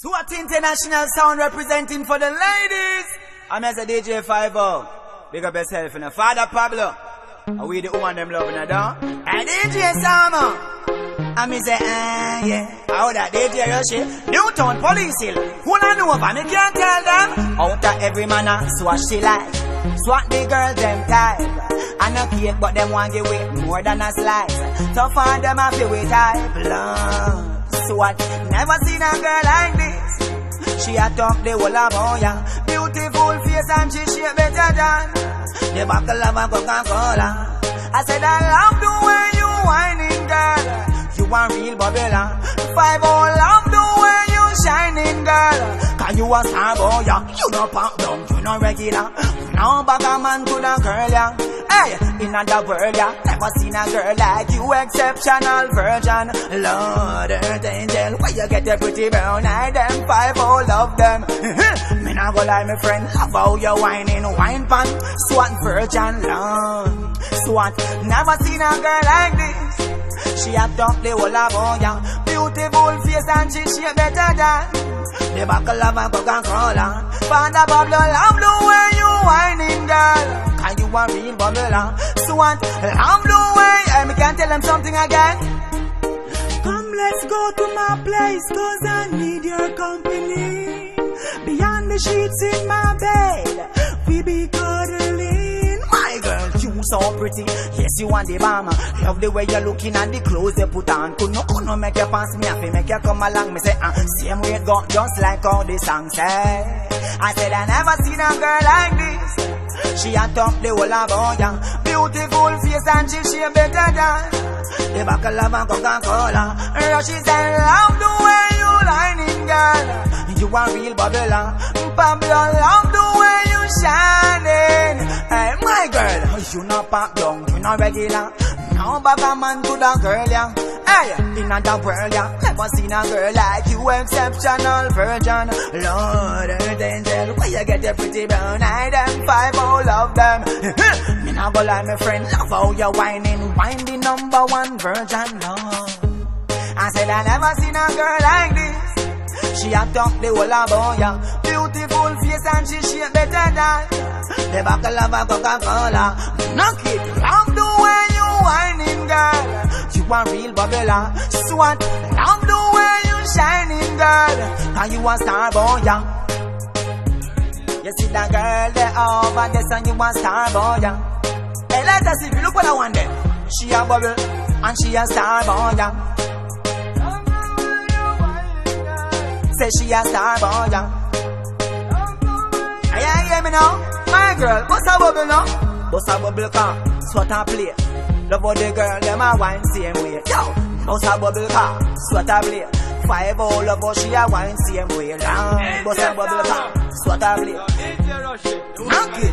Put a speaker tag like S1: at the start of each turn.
S1: Swat international sound representing for the ladies. I'm as a DJ 5-0. Big up yourself and a Father Pablo. And we the woman them loving a dog. And DJ Sama. And me say, yeah. How that DJ Yoshi? Newtown Police Hill. Who I know about me can't tell them. Out of every man a swat she like. Swat the girl them type. And a cake but them want give away more than a slice. So for them I feel with type. Love. Swat, never seen a girl like this. She a talk the whole about ya. Beautiful face and she shape better than the buckle of a Coca-Cola. I said I love the way you whining, girl. You a real bubbler. 5-0 love the way you shining, girl. Cause you a star boy, yeah. You no pop down, you no regular. No bag a man to the girl, yeah. Hey, in another world, yeah. Never seen a girl like you, exceptional virgin. Lord, earth angel, where you get the pretty brown eye, them 5-0 love them. Me not go lie, my friend, love how you whining, wine pan, Swat virgin, Lord. Swat, never seen a girl like this. She a talk the whole about ya. Beautiful face and she shape better than the buckle of a Coca-Cola. Father Pablo, love the way you whining, girl. Cause you a real bubbler. Swat, love the way. I can't tell them something again. Come, let's go to my place, cause I need your company. Beyond the sheets in my bed, we be cuddling. My girl, you so pretty. Yes, you want the bomb. Love the way you're looking and the clothes you put on. Could no make you pass me, I feel make you come along. Me say, same way it go, just like how the song say. I said I never seen a girl like this. She a talk the whole about ya. Beautiful face and she shape better than the buckle of a Coca-Cola. She said, love the way you lining, girl. You a real bubbler. Pablo, love the way you shining. Hey, my girl, you not pop down, you not regular. No bag a man to the girl, yeah. Hey, in another world, yeah. Never seen a girl like you, exceptional virgin. Lord, earth angel, where you get the pretty brown eye, them 5-0 love them. Me not go lie, my friend, love how you whining, wine the #1 virgin, Lord. I said I never seen a girl like this. She a talk the whole about ya. Beautiful face and she shape better than the buckle of a Coca-Cola. Knock it, love the way you whining, girl. You a real bubbler. Swat, love the way you shining, girl. And you a star boy, yeah. You see that girl there over there, and you a star boy, yeah. Hey, let us see if you look what I want there. She a bubble and she a star boy, yeah. Say she a star boy, yeah. You hear me now? My girl, bust a bubble now. Bust a bubble car, Swat a play. Love how the girl, them a wine same way. Yo, bust a bubble car, Swat a play. 5-0 love how she a wine same way. Bust a bubble car, Swat a play. Knock it.